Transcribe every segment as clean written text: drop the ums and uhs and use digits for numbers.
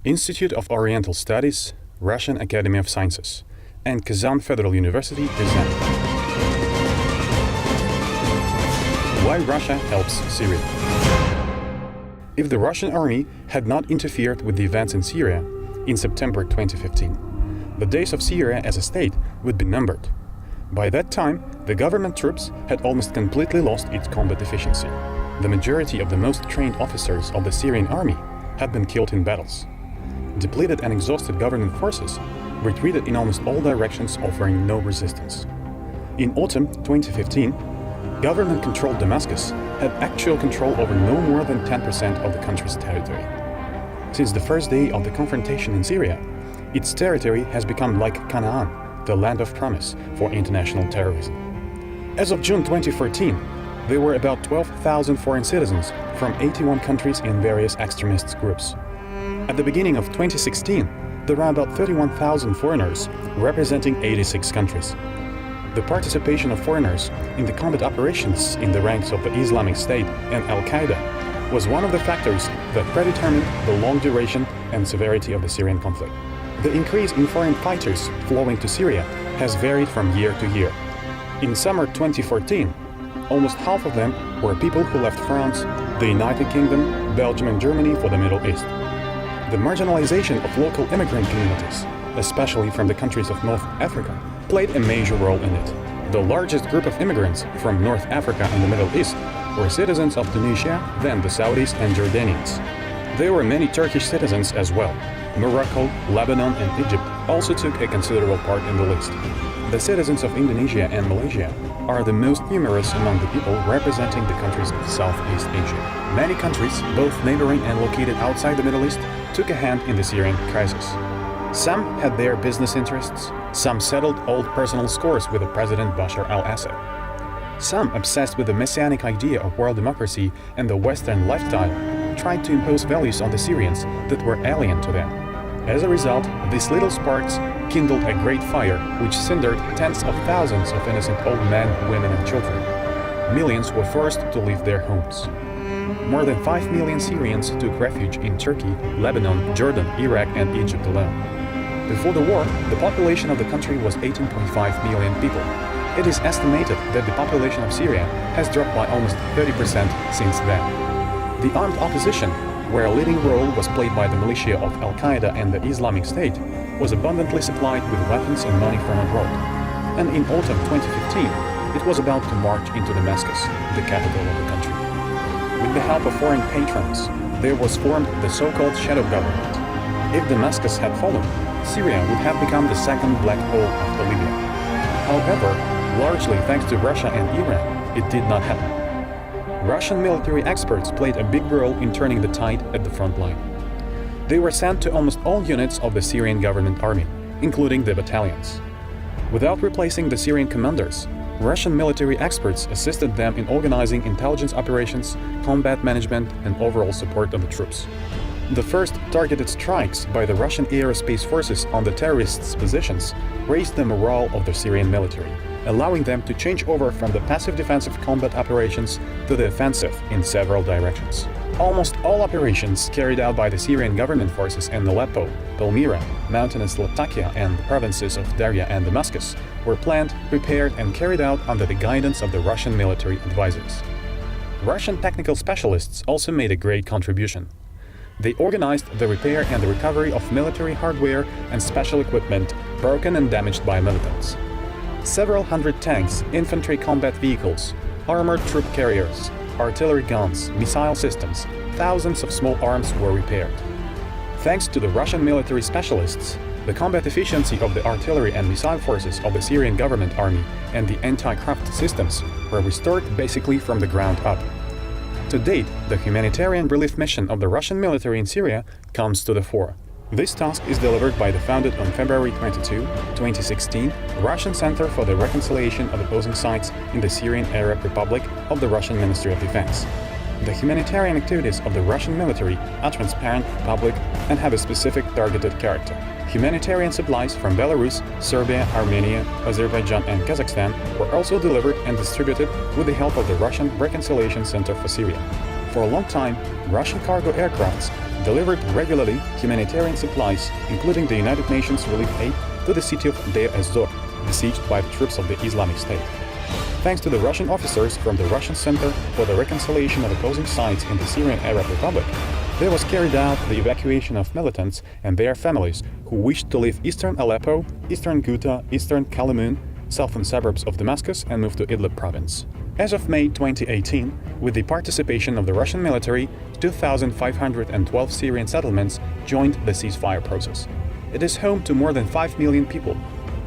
Institute of Oriental Studies, Russian Academy of Sciences, and Kazan Federal University present Why Russia Helps Syria. If the Russian army had not interfered with the events in Syria in September 2015, the days of Syria as a state would be numbered. By that time, the government troops had almost completely lost its combat efficiency. The majority of the most trained officers of the Syrian army had been killed in battles. Depleted and exhausted government forces retreated in almost all directions, offering no resistance. In autumn 2015, government-controlled Damascus had actual control over no more than 10% of the country's territory. Since the first day of the confrontation in Syria, its territory has become like Canaan, the land of promise for international terrorism. As of June 2014, there were about 12,000 foreign citizens from 81 countries in various extremist groups. At the beginning of 2016, there were about 31,000 foreigners representing 86 countries. The participation of foreigners in the combat operations in the ranks of the Islamic State and Al-Qaeda was one of the factors that predetermined the long duration and severity of the Syrian conflict. The increase in foreign fighters flowing to Syria has varied from year to year. In summer 2014, almost half of them were people who left France, the United Kingdom, Belgium and Germany for the Middle East. The marginalization of local immigrant communities, especially from the countries of North Africa, played a major role in it. The largest group of immigrants from North Africa and the Middle East were citizens of Tunisia, then the Saudis and Jordanians. There were many Turkish citizens as well. Morocco, Lebanon and Egypt also took a considerable part in the list. The citizens of Indonesia and Malaysia are the most numerous among the people representing the countries of Southeast Asia. Many countries, both neighboring and located outside the Middle East, took a hand in the Syrian crisis. Some had their business interests, some settled old personal scores with the President Bashar al-Assad. Some, obsessed with the messianic idea of world democracy and the Western lifestyle, tried to impose values on the Syrians that were alien to them. As a result, these little sparks kindled a great fire which cindered tens of thousands of innocent old men, women and children. Millions were forced to leave their homes. More than 5 million Syrians took refuge in Turkey, Lebanon, Jordan, Iraq and Egypt alone. Before the war, the population of the country was 18.5 million people. It is estimated that the population of Syria has dropped by almost 30% since then. The armed opposition, where a leading role was played by the militia of Al-Qaeda and the Islamic State, was abundantly supplied with weapons and money from abroad. And in autumn 2015, it was about to march into Damascus, the capital of the country. With the help of foreign patrons, there was formed the so-called shadow government. If Damascus had fallen, Syria would have become the second black hole after Libya. However, largely thanks to Russia and Iran, it did not happen. Russian military experts played a big role in turning the tide at the front line. They were sent to almost all units of the Syrian government army, including the battalions. Without replacing the Syrian commanders, Russian military experts assisted them in organizing intelligence operations, combat management, and overall support of the troops. The first targeted strikes by the Russian aerospace forces on the terrorists' positions raised the morale of the Syrian military, allowing them to change over from the passive defensive combat operations to the offensive in several directions. Almost all operations carried out by the Syrian government forces in Aleppo, Palmyra, mountainous Latakia and the provinces of Darya and Damascus were planned, prepared and carried out under the guidance of the Russian military advisors. Russian technical specialists also made a great contribution. They organized the repair and the recovery of military hardware and special equipment broken and damaged by militants. Several hundred tanks, infantry combat vehicles, armored troop carriers, artillery guns, missile systems, thousands of small arms were repaired. Thanks to the Russian military specialists, the combat efficiency of the artillery and missile forces of the Syrian government army and the anti-craft systems were restored basically from the ground up. To date, the humanitarian relief mission of the Russian military in Syria comes to the fore. This task is delivered by the founded on February 22, 2016, Russian Center for the Reconciliation of Opposing Sides in the Syrian Arab Republic of the Russian Ministry of Defense. The humanitarian activities of the Russian military are transparent, public, and have a specific targeted character. Humanitarian supplies from Belarus, Serbia, Armenia, Azerbaijan and Kazakhstan were also delivered and distributed with the help of the Russian Reconciliation Center for Syria. For a long time, Russian cargo aircrafts delivered regularly humanitarian supplies, including the United Nations relief aid, to the city of Deir ez-Zor, besieged by the troops of the Islamic State. Thanks to the Russian officers from the Russian Center for the Reconciliation of Opposing Sides in the Syrian Arab Republic, there was carried out the evacuation of militants and their families who wished to leave eastern Aleppo, eastern Ghouta, eastern Kalamun, southern suburbs of Damascus, and move to Idlib province. As of May 2018, with the participation of the Russian military, 2,512 Syrian settlements joined the ceasefire process. It is home to more than 5 million people.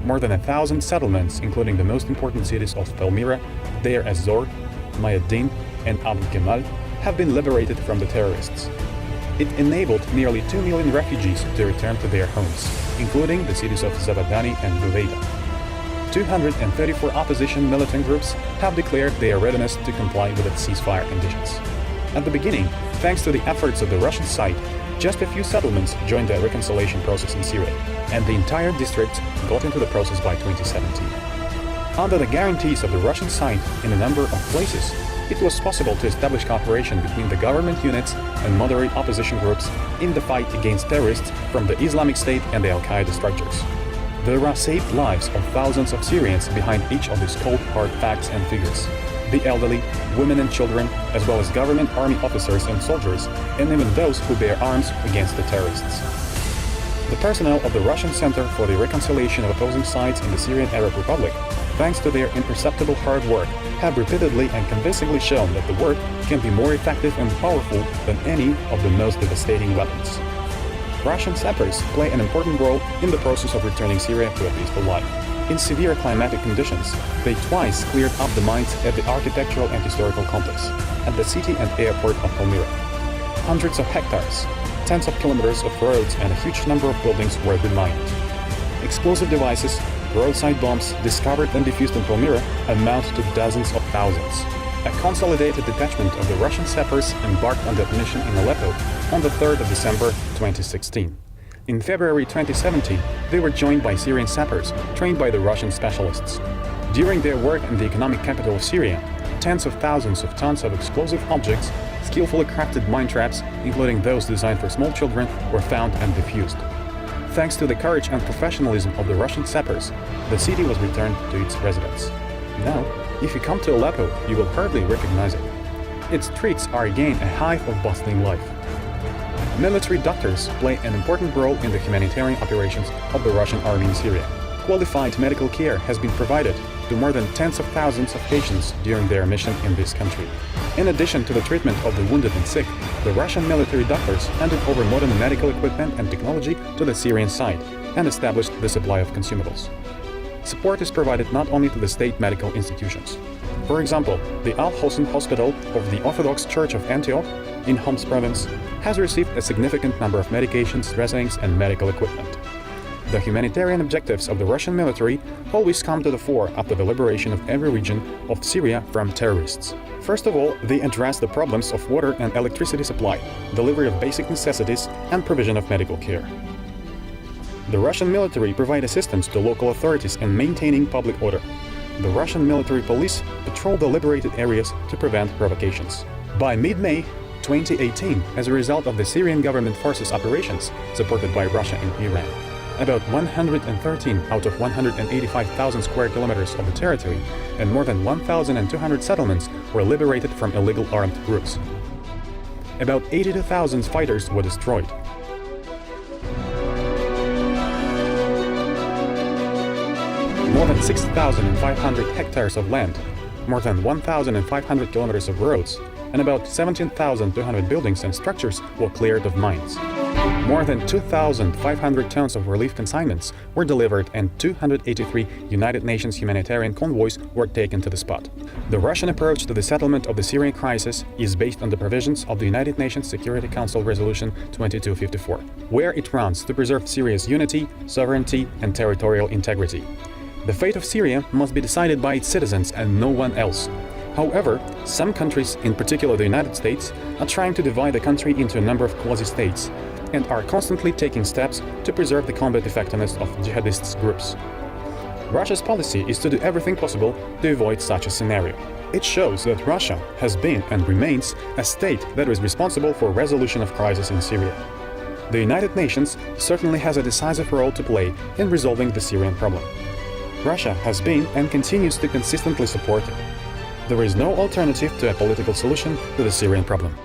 More than 1,000 settlements, including the most important cities of Palmyra, Deir ez-Zor, Mayadin, and Abu Kemal, have been liberated from the terrorists. It enabled nearly 2 million refugees to return to their homes, including the cities of Zabadani and Buvayda. 234 opposition militant groups have declared their readiness to comply with its ceasefire conditions. At the beginning, thanks to the efforts of the Russian side, just a few settlements joined the reconciliation process in Syria, and the entire district got into the process by 2017. Under the guarantees of the Russian side in a number of places, it was possible to establish cooperation between the government units and moderate opposition groups in the fight against terrorists from the Islamic State and the Al-Qaeda structures. There are saved lives of thousands of Syrians behind each of these cold, hard facts and figures. The elderly, women and children, as well as government army officers and soldiers, and even those who bear arms against the terrorists. The personnel of the Russian Center for the Reconciliation of Opposing Sides in the Syrian Arab Republic, thanks to their imperceptible hard work, have repeatedly and convincingly shown that the work can be more effective and powerful than any of the most devastating weapons. Russian sappers play an important role in the process of returning Syria to a peaceful life. In severe climatic conditions, they twice cleared up the mines at the architectural and historical complex, at the city and airport of Palmyra. Hundreds of hectares, tens of kilometers of roads and a huge number of buildings were demined. Explosive devices, roadside bombs discovered and defused in Palmyra amount to dozens of thousands. A consolidated detachment of the Russian sappers embarked on that mission in Aleppo on the 3rd of December 2016. In February 2017, they were joined by Syrian sappers trained by the Russian specialists. During their work in the economic capital of Syria, tens of thousands of tons of explosive objects, skillfully crafted mine traps, including those designed for small children, were found and defused. Thanks to the courage and professionalism of the Russian sappers, the city was returned to its residents. Now, if you come to Aleppo, you will hardly recognize it. Its streets are again a hive of bustling life. Military doctors play an important role in the humanitarian operations of the Russian army in Syria. Qualified medical care has been provided to more than tens of thousands of patients during their mission in this country. In addition to the treatment of the wounded and sick, the Russian military doctors handed over modern medical equipment and technology to the Syrian side and established the supply of consumables. Support is provided not only to the state medical institutions. For example, the Al-Hosn Hospital of the Orthodox Church of Antioch in Homs province has received a significant number of medications, dressings, and medical equipment. The humanitarian objectives of the Russian military always come to the fore after the liberation of every region of Syria from terrorists. First of all, they address the problems of water and electricity supply, delivery of basic necessities, and provision of medical care. The Russian military provide assistance to local authorities in maintaining public order. The Russian military police patrol the liberated areas to prevent provocations. By mid-May 2018, as a result of the Syrian government forces operations supported by Russia and Iran, about 113 out of 185,000 square kilometers of the territory and more than 1,200 settlements were liberated from illegal armed groups. About 82,000 fighters were destroyed. More than 6,500 hectares of land, more than 1,500 kilometers of roads, and about 17,200 buildings and structures were cleared of mines. More than 2,500 tons of relief consignments were delivered and 283 United Nations humanitarian convoys were taken to the spot. The Russian approach to the settlement of the Syrian crisis is based on the provisions of the United Nations Security Council Resolution 2254, where it runs to preserve Syria's unity, sovereignty, and territorial integrity. The fate of Syria must be decided by its citizens and no one else. However, some countries, in particular the United States, are trying to divide the country into a number of quasi-states and are constantly taking steps to preserve the combat effectiveness of jihadist groups. Russia's policy is to do everything possible to avoid such a scenario. It shows that Russia has been and remains a state that is responsible for resolution of crisis in Syria. The United Nations certainly has a decisive role to play in resolving the Syrian problem. Russia has been and continues to consistently support it. There is no alternative to a political solution to the Syrian problem.